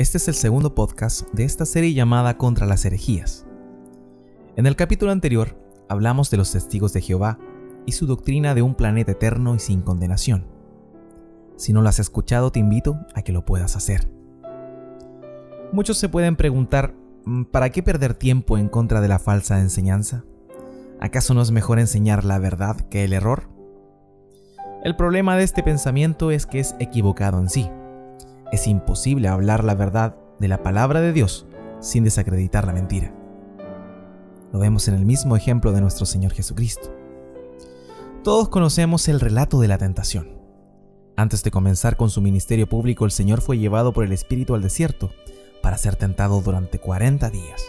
Este es el segundo podcast de esta serie llamada Contra las herejías. En el capítulo anterior hablamos de los testigos de Jehová y su doctrina de un planeta eterno y sin condenación. Si no lo has escuchado, te invito a que lo puedas hacer. Muchos se pueden preguntar, ¿para qué perder tiempo en contra de la falsa enseñanza? ¿Acaso no es mejor enseñar la verdad que el error? El problema de este pensamiento es que es equivocado en sí. Es imposible hablar la verdad de la palabra de Dios sin desacreditar la mentira. Lo vemos en el mismo ejemplo de nuestro Señor Jesucristo. Todos conocemos el relato de la tentación. Antes de comenzar con su ministerio público, el Señor fue llevado por el Espíritu al desierto para ser tentado durante 40 días.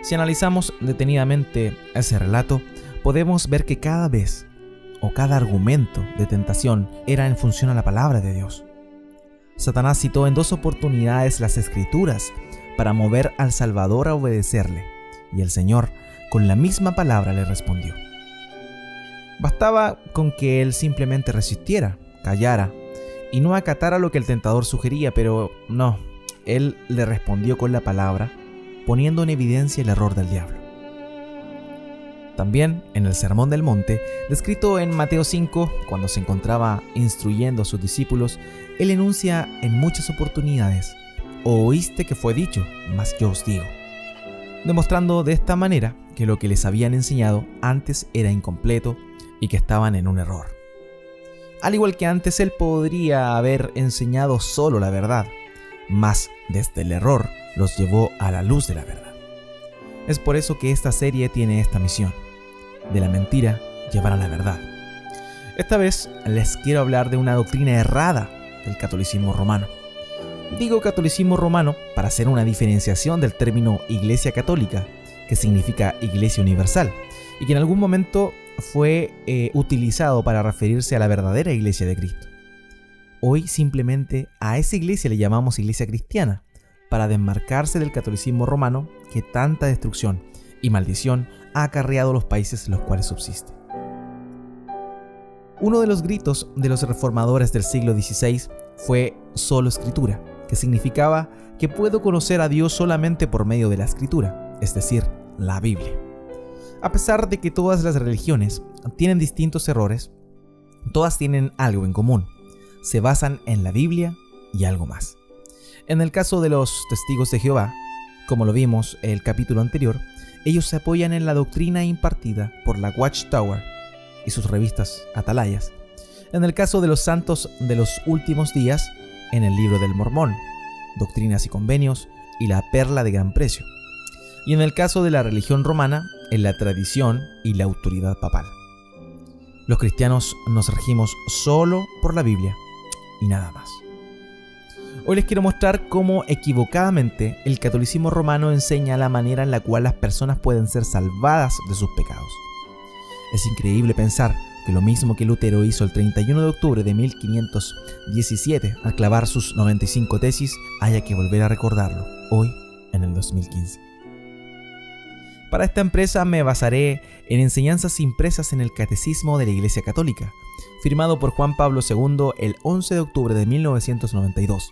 Si analizamos detenidamente ese relato, podemos ver que cada vez o cada argumento de tentación era en función a la palabra de Dios. Satanás citó en 2 oportunidades las Escrituras para mover al Salvador a obedecerle, y el Señor con la misma palabra le respondió. Bastaba con que él simplemente resistiera, callara y no acatara lo que el tentador sugería, pero no, él le respondió con la palabra, poniendo en evidencia el error del diablo. También en el Sermón del Monte, descrito en Mateo 5, cuando se encontraba instruyendo a sus discípulos, él enuncia en muchas oportunidades: «Oíste que fue dicho, mas yo os digo», demostrando de esta manera que lo que les habían enseñado antes era incompleto y que estaban en un error. Al igual que antes, él podría haber enseñado solo la verdad, mas desde el error los llevó a la luz de la verdad. Es por eso que esta serie tiene esta misión: de la mentira llevar a la verdad. Esta vez les quiero hablar de una doctrina errada del catolicismo romano. Digo catolicismo romano para hacer una diferenciación del término Iglesia Católica, que significa Iglesia Universal, y que en algún momento fue utilizado para referirse a la verdadera Iglesia de Cristo. Hoy simplemente a esa iglesia le llamamos Iglesia Cristiana, para desmarcarse del catolicismo romano que tanta destrucción y maldición ha acarreado a los países en los cuales subsiste. Uno de los gritos de los reformadores del siglo XVI fue «Solo Escritura», que significaba que puedo conocer a Dios solamente por medio de la Escritura, es decir, la Biblia. A pesar de que todas las religiones tienen distintos errores, todas tienen algo en común: se basan en la Biblia y algo más. En el caso de los testigos de Jehová, como lo vimos en el capítulo anterior, ellos se apoyan en la doctrina impartida por la Watchtower y sus revistas atalayas. En el caso de los santos de los últimos días, en el libro del Mormón, Doctrinas y Convenios y la Perla de Gran Precio. Y en el caso de la religión romana, en la tradición y la autoridad papal. Los cristianos nos regimos solo por la Biblia y nada más. Hoy les quiero mostrar cómo equivocadamente el catolicismo romano enseña la manera en la cual las personas pueden ser salvadas de sus pecados. Es increíble pensar que lo mismo que Lutero hizo el 31 de octubre de 1517 al clavar sus 95 tesis, haya que volver a recordarlo hoy en el 2015. Para esta empresa me basaré en enseñanzas impresas en el Catecismo de la Iglesia Católica, firmado por Juan Pablo II el 11 de octubre de 1992,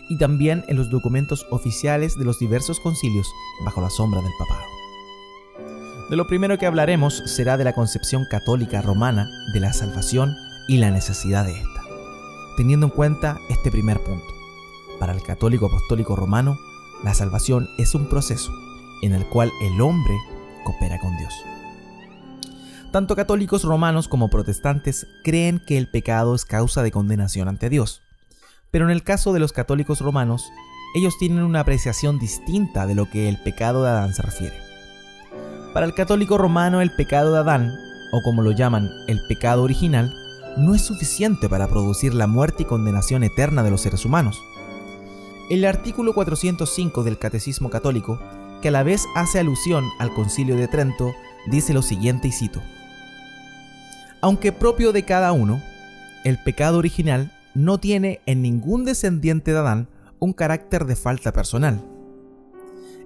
y también en los documentos oficiales de los diversos concilios bajo la sombra del papado. De lo primero que hablaremos será de la concepción católica romana de la salvación y la necesidad de esta, teniendo en cuenta este primer punto. Para el católico apostólico romano, la salvación es un proceso en el cual el hombre coopera con Dios. Tanto católicos romanos como protestantes creen que el pecado es causa de condenación ante Dios. Pero en el caso de los católicos romanos, ellos tienen una apreciación distinta de lo que el pecado de Adán se refiere. Para el católico romano, el pecado de Adán, o como lo llaman, el pecado original, no es suficiente para producir la muerte y condenación eterna de los seres humanos. El artículo 405 del Catecismo Católico, que a la vez hace alusión al Concilio de Trento, dice lo siguiente, y cito: «Aunque propio de cada uno, el pecado original no tiene en ningún descendiente de Adán un carácter de falta personal.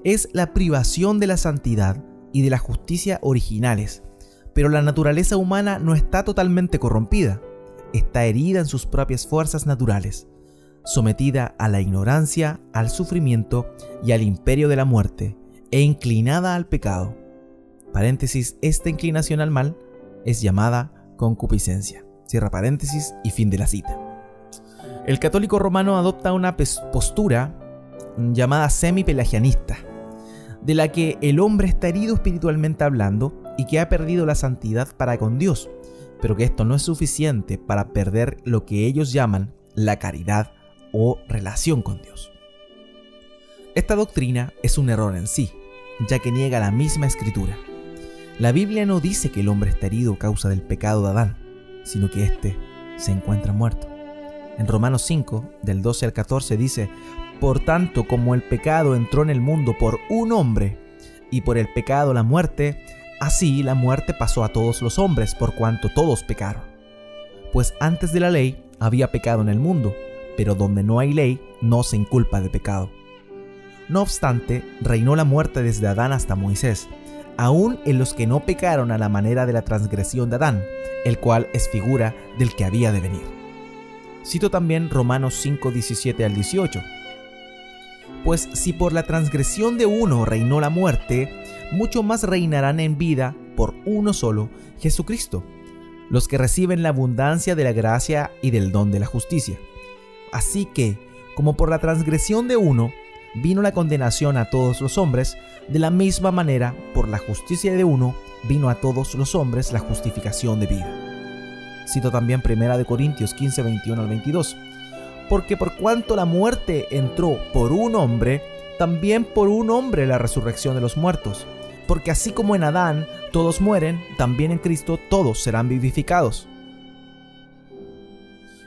Es la privación de la santidad y de la justicia originales, pero la naturaleza humana no está totalmente corrompida, está herida en sus propias fuerzas naturales, sometida a la ignorancia, al sufrimiento y al imperio de la muerte, e inclinada al pecado. Paréntesis, esta inclinación al mal es llamada concupiscencia. Cierra paréntesis y fin de la cita. El católico romano adopta una postura llamada semi-pelagianista, de la que el hombre está herido espiritualmente hablando y que ha perdido la santidad para con Dios, pero que esto no es suficiente para perder lo que ellos llaman la caridad o relación con Dios. Esta doctrina es un error en sí, ya que niega la misma escritura. La Biblia no dice que el hombre está herido a causa del pecado de Adán, sino que éste se encuentra muerto. En Romanos 5, del 12 al 14 dice: por tanto, como el pecado entró en el mundo por un hombre, y por el pecado la muerte, así la muerte pasó a todos los hombres, por cuanto todos pecaron. Pues antes de la ley había pecado en el mundo, pero donde no hay ley, no se inculpa de pecado. No obstante, reinó la muerte desde Adán hasta Moisés, aun en los que no pecaron a la manera de la transgresión de Adán, el cual es figura del que había de venir. Cito también Romanos 5, 17 al 18. Pues si por la transgresión de uno reinó la muerte, mucho más reinarán en vida por uno solo, Jesucristo, los que reciben la abundancia de la gracia y del don de la justicia. Así que, como por la transgresión de uno vino la condenación a todos los hombres, de la misma manera, por la justicia de uno, vino a todos los hombres la justificación de vida. Cito también 1 Corintios 15, 21 al 22. Porque por cuanto la muerte entró por un hombre, también por un hombre la resurrección de los muertos. Porque así como en Adán todos mueren, también en Cristo todos serán vivificados.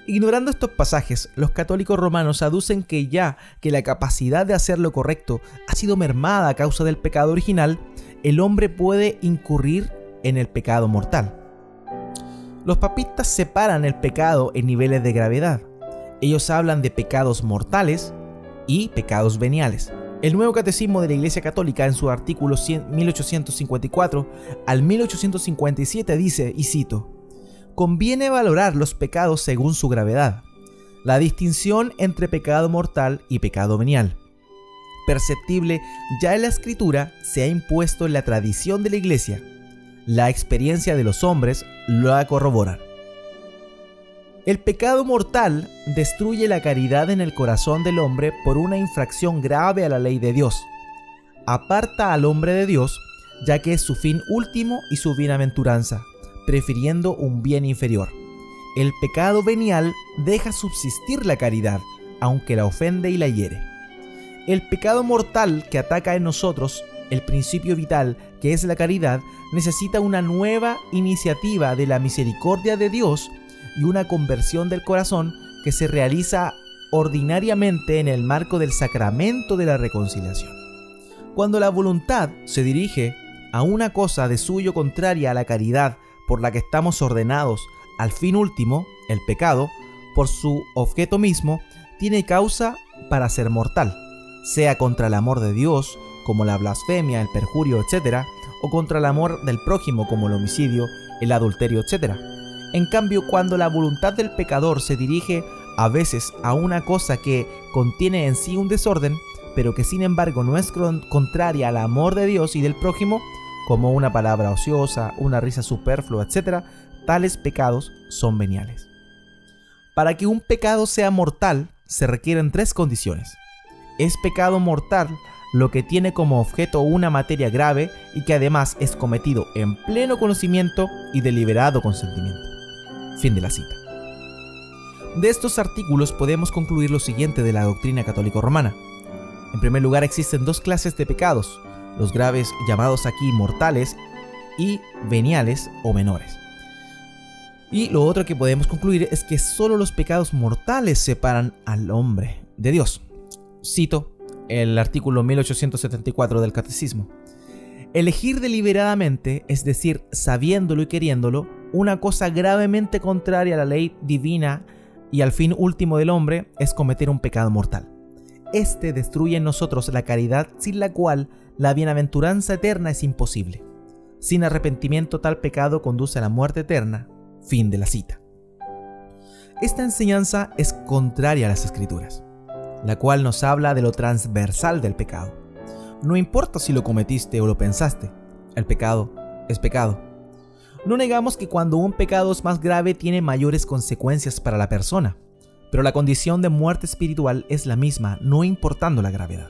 Ignorando estos pasajes, los católicos romanos aducen que ya que la capacidad de hacer lo correcto ha sido mermada a causa del pecado original, el hombre puede incurrir en el pecado mortal. Los papistas separan el pecado en niveles de gravedad. Ellos hablan de pecados mortales y pecados veniales. El Nuevo Catecismo de la Iglesia Católica, en su artículo 1854 al 1857, dice, y cito: conviene valorar los pecados según su gravedad. La distinción entre pecado mortal y pecado venial, perceptible ya en la Escritura, se ha impuesto en la tradición de la Iglesia. La experiencia de los hombres lo corroboran. El pecado mortal destruye la caridad en el corazón del hombre por una infracción grave a la ley de Dios. Aparta al hombre de Dios, ya que es su fin último y su bienaventuranza, prefiriendo un bien inferior. El pecado venial deja subsistir la caridad, aunque la ofende y la hiere. El pecado mortal que ataca en nosotros el principio vital, que es la caridad, necesita una nueva iniciativa de la misericordia de Dios y una conversión del corazón que se realiza ordinariamente en el marco del sacramento de la reconciliación. Cuando la voluntad se dirige a una cosa de suyo contraria a la caridad por la que estamos ordenados al fin último, el pecado, por su objeto mismo, tiene causa para ser mortal, sea contra el amor de Dios, como la blasfemia, el perjurio, etc., o contra el amor del prójimo, como el homicidio, el adulterio, etc. En cambio, cuando la voluntad del pecador se dirige a veces a una cosa que contiene en sí un desorden, pero que sin embargo no es contraria al amor de Dios y del prójimo, como una palabra ociosa, una risa superflua, etc., tales pecados son veniales. Para que un pecado sea mortal, se requieren 3 condiciones. Es pecado mortal lo que tiene como objeto una materia grave y que además es cometido en pleno conocimiento y deliberado consentimiento. Fin de la cita. De estos artículos podemos concluir lo siguiente de la doctrina católico-romana. En primer lugar, existen 2 clases de pecados, los graves llamados aquí mortales y veniales o menores. Y lo otro que podemos concluir es que solo los pecados mortales separan al hombre de Dios. Cito el artículo 1874 del Catecismo. Elegir deliberadamente, es decir, sabiéndolo y queriéndolo, una cosa gravemente contraria a la ley divina y al fin último del hombre, es cometer un pecado mortal. Este destruye en nosotros la caridad sin la cual la bienaventuranza eterna es imposible. Sin arrepentimiento tal pecado conduce a la muerte eterna. Fin de la cita. Esta enseñanza es contraria a las Escrituras, la cual nos habla de lo transversal del pecado. No importa si lo cometiste o lo pensaste, el pecado es pecado. No negamos que cuando un pecado es más grave tiene mayores consecuencias para la persona, pero la condición de muerte espiritual es la misma, no importando la gravedad.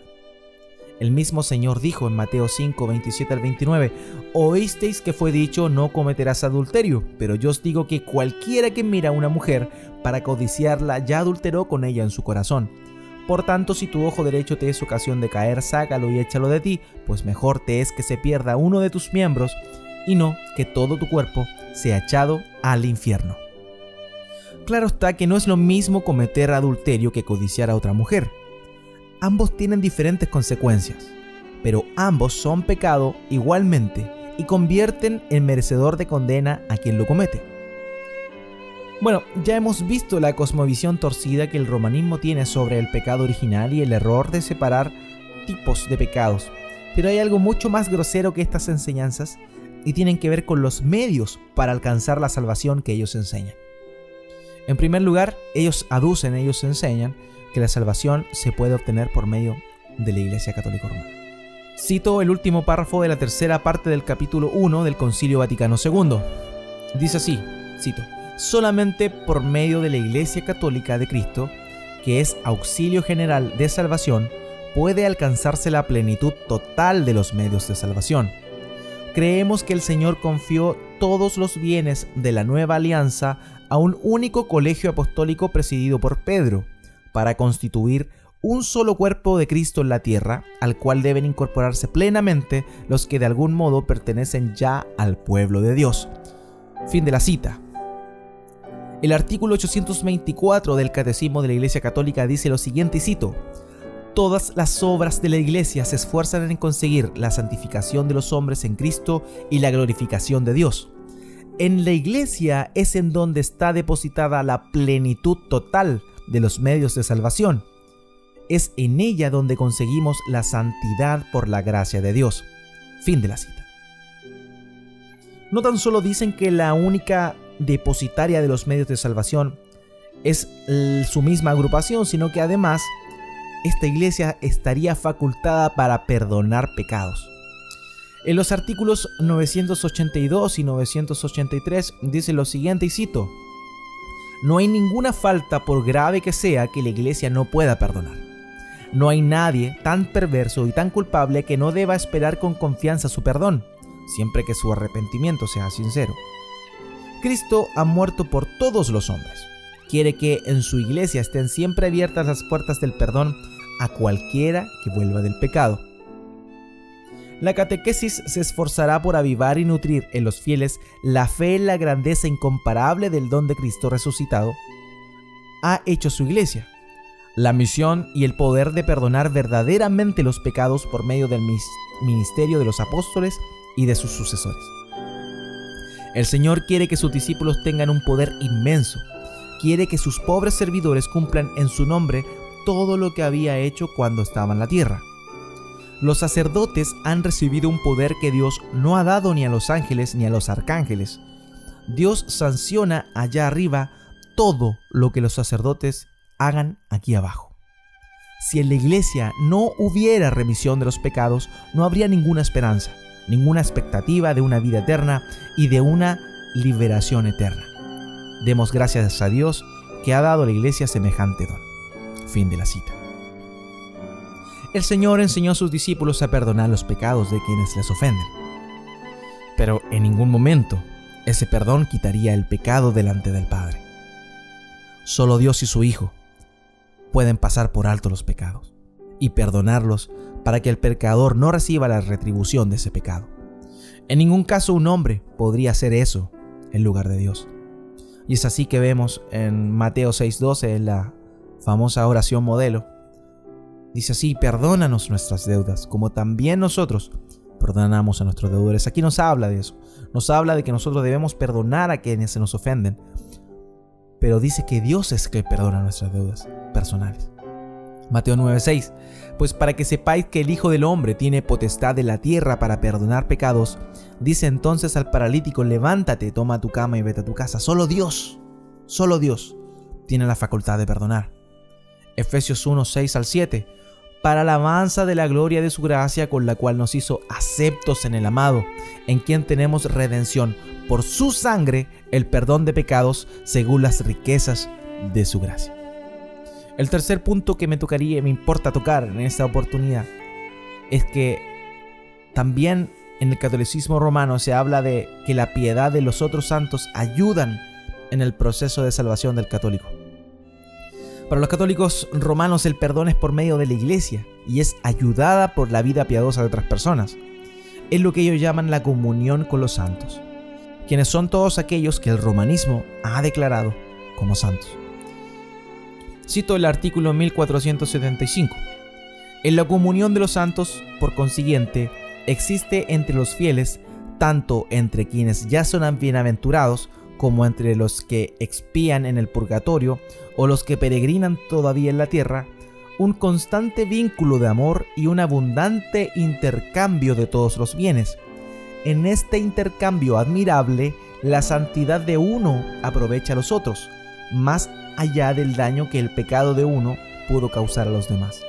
El mismo Señor dijo en Mateo 5, 27 al 29, «Oísteis que fue dicho, no cometerás adulterio, pero yo os digo que cualquiera que mira a una mujer para codiciarla ya adulteró con ella en su corazón. Por tanto, si tu ojo derecho te es ocasión de caer, sácalo y échalo de ti, pues mejor te es que se pierda uno de tus miembros y no que todo tu cuerpo sea echado al infierno». Claro está que no es lo mismo cometer adulterio que codiciar a otra mujer. Ambos tienen diferentes consecuencias, pero ambos son pecado igualmente y convierten en merecedor de condena a quien lo comete. Bueno, ya hemos visto la cosmovisión torcida que el romanismo tiene sobre el pecado original y el error de separar tipos de pecados, pero hay algo mucho más grosero que estas enseñanzas y tienen que ver con los medios para alcanzar la salvación que ellos enseñan. En primer lugar, ellos enseñan que la salvación se puede obtener por medio de la Iglesia Católica Romana. Cito el último párrafo de la tercera parte del capítulo 1 del Concilio Vaticano II. Dice así, cito, «Solamente por medio de la Iglesia Católica de Cristo, que es auxilio general de salvación, puede alcanzarse la plenitud total de los medios de salvación. Creemos que el Señor confió todos los bienes de la nueva alianza a un único colegio apostólico presidido por Pedro, para constituir un solo cuerpo de Cristo en la tierra, al cual deben incorporarse plenamente los que de algún modo pertenecen ya al pueblo de Dios». Fin de la cita. El artículo 824 del Catecismo de la Iglesia Católica dice lo siguiente, y cito, «Todas las obras de la Iglesia se esfuerzan en conseguir la santificación de los hombres en Cristo y la glorificación de Dios. En la Iglesia es en donde está depositada la plenitud total de los medios de salvación. Es en ella donde conseguimos la santidad por la gracia de Dios». Fin de la cita. No tan solo dicen que la única depositaria de los medios de salvación es su misma agrupación, sino que además esta iglesia estaría facultada para perdonar pecados. En los artículos 982 y 983 dice lo siguiente, y cito, «No hay ninguna falta, por grave que sea, que la iglesia no pueda perdonar. No hay nadie tan perverso y tan culpable que no deba esperar con confianza su perdón, siempre que su arrepentimiento sea sincero. Cristo ha muerto por todos los hombres. Quiere que en su iglesia estén siempre abiertas las puertas del perdón a cualquiera que vuelva del pecado. La catequesis se esforzará por avivar y nutrir en los fieles la fe en la grandeza incomparable del don de Cristo resucitado. Ha hecho su iglesia, la misión y el poder de perdonar verdaderamente los pecados por medio del ministerio de los apóstoles y de sus sucesores. El Señor quiere que sus discípulos tengan un poder inmenso. Quiere que sus pobres servidores cumplan en su nombre todo lo que había hecho cuando estaba en la tierra. Los sacerdotes han recibido un poder que Dios no ha dado ni a los ángeles ni a los arcángeles. Dios sanciona allá arriba todo lo que los sacerdotes hagan aquí abajo. Si en la iglesia no hubiera remisión de los pecados, no habría ninguna esperanza, ninguna expectativa de una vida eterna y de una liberación eterna. Demos gracias a Dios que ha dado a la iglesia semejante don. Fin de la cita. El Señor enseñó a sus discípulos a perdonar los pecados de quienes les ofenden. Pero en ningún momento ese perdón quitaría el pecado delante del Padre. Solo Dios y su Hijo pueden pasar por alto los pecados y perdonarlos para que el pecador no reciba la retribución de ese pecado. En ningún caso un hombre podría hacer eso en lugar de Dios. Y es así que vemos en Mateo 6:12, en la famosa oración modelo, dice así: perdónanos nuestras deudas, como también nosotros perdonamos a nuestros deudores. Aquí nos habla de eso. Nos habla de que nosotros debemos perdonar a quienes se nos ofenden. Pero dice que Dios es que perdona nuestras deudas personales. Mateo 9:6. Pues para que sepáis que el Hijo del Hombre tiene potestad en la tierra para perdonar pecados, dice entonces al paralítico: levántate, toma tu cama y vete a tu casa. Solo Dios tiene la facultad de perdonar. Efesios 1, 6 al 7, para alabanza de la gloria de su gracia con la cual nos hizo aceptos en el amado, en quien tenemos redención por su sangre, el perdón de pecados según las riquezas de su gracia. El tercer punto que me importa tocar en esta oportunidad es que también en el catolicismo romano se habla de que la piedad de los otros santos ayudan en el proceso de salvación del católico. Para los católicos romanos el perdón es por medio de la iglesia y es ayudada por la vida piadosa de otras personas. Es lo que ellos llaman la comunión con los santos, quienes son todos aquellos que el romanismo ha declarado como santos. Cito el artículo 1475. En la comunión de los santos, por consiguiente, existe entre los fieles, tanto entre quienes ya son bienaventurados, como entre los que expían en el purgatorio o los que peregrinan todavía en la tierra, un constante vínculo de amor y un abundante intercambio de todos los bienes. En este intercambio admirable, la santidad de uno aprovecha a los otros, más allá del daño que el pecado de uno pudo causar a los demás.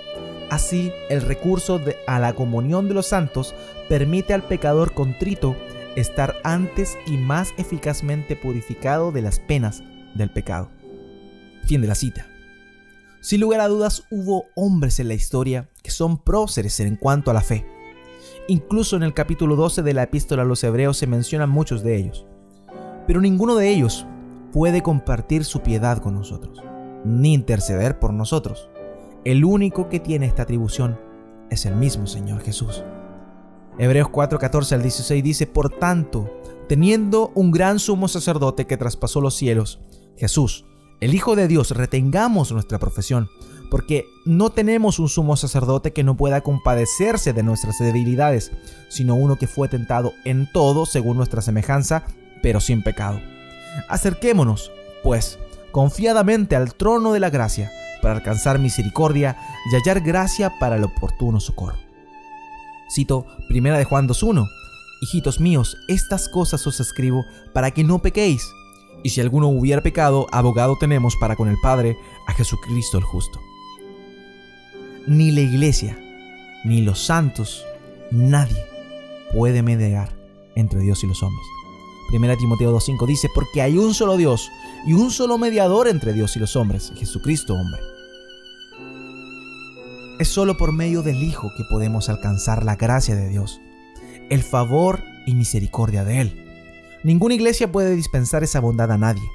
Así, el recurso a la comunión de los santos permite al pecador contrito estar antes y más eficazmente purificado de las penas del pecado. Fin de la cita. Sin lugar a dudas, hubo hombres en la historia que son próceres en cuanto a la fe. Incluso en el capítulo 12 de la Epístola a los Hebreos se mencionan muchos de ellos. Pero ninguno de ellos puede compartir su piedad con nosotros, ni interceder por nosotros. El único que tiene esta atribución es el mismo Señor Jesús. Hebreos 4, 14 al 16 dice: por tanto, teniendo un gran sumo sacerdote que traspasó los cielos, Jesús, el Hijo de Dios, retengamos nuestra profesión, porque no tenemos un sumo sacerdote que no pueda compadecerse de nuestras debilidades, sino uno que fue tentado en todo según nuestra semejanza, pero sin pecado. Acerquémonos, pues, confiadamente al trono de la gracia, para alcanzar misericordia y hallar gracia para el oportuno socorro. Cito 1 de Juan 2:1. Hijitos míos, estas cosas os escribo para que no pequéis. Y si alguno hubiera pecado, abogado tenemos para con el Padre, a Jesucristo el justo. Ni la iglesia, ni los santos, nadie puede mediar entre Dios y los hombres. 1 Timoteo 2:5 dice: porque hay un solo Dios y un solo mediador entre Dios y los hombres, Jesucristo hombre. Es solo por medio del Hijo que podemos alcanzar la gracia de Dios, el favor y misericordia de Él. Ninguna iglesia puede dispensar esa bondad a nadie,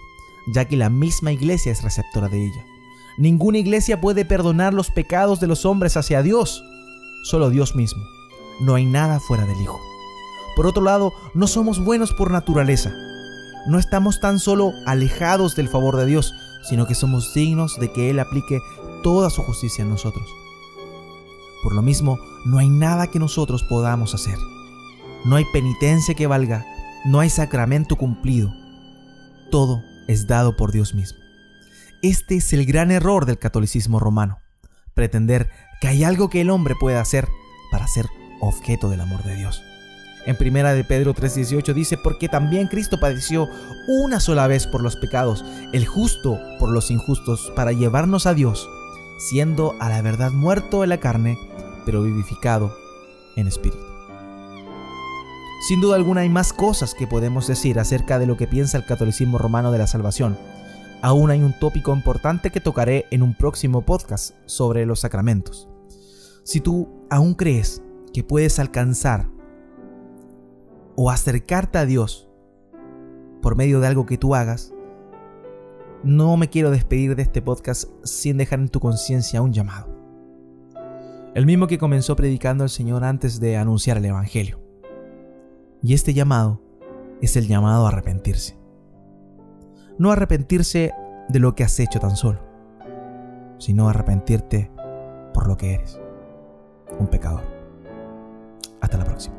ya que la misma iglesia es receptora de ella. Ninguna iglesia puede perdonar los pecados de los hombres hacia Dios, solo Dios mismo. No hay nada fuera del Hijo. Por otro lado, no somos buenos por naturaleza. No estamos tan solo alejados del favor de Dios, sino que somos dignos de que Él aplique toda su justicia en nosotros. Por lo mismo, no hay nada que nosotros podamos hacer. No hay penitencia que valga, no hay sacramento cumplido. Todo es dado por Dios mismo. Este es el gran error del catolicismo romano: pretender que hay algo que el hombre puede hacer para ser objeto del amor de Dios. En 1 de Pedro 3:18 dice: porque también Cristo padeció una sola vez por los pecados, el justo por los injustos, para llevarnos a Dios, siendo a la verdad muerto en la carne, pero vivificado en espíritu. Sin duda alguna hay más cosas que podemos decir acerca de lo que piensa el catolicismo romano de la salvación. Aún hay un tópico importante que tocaré en un próximo podcast sobre los sacramentos. Si tú aún crees que puedes alcanzar o acercarte a Dios por medio de algo que tú hagas, no me quiero despedir de este podcast sin dejar en tu conciencia un llamado. El mismo que comenzó predicando el Señor antes de anunciar el Evangelio. Y este llamado es el llamado a arrepentirse. No arrepentirse de lo que has hecho tan solo, sino arrepentirte por lo que eres, un pecador. Hasta la próxima.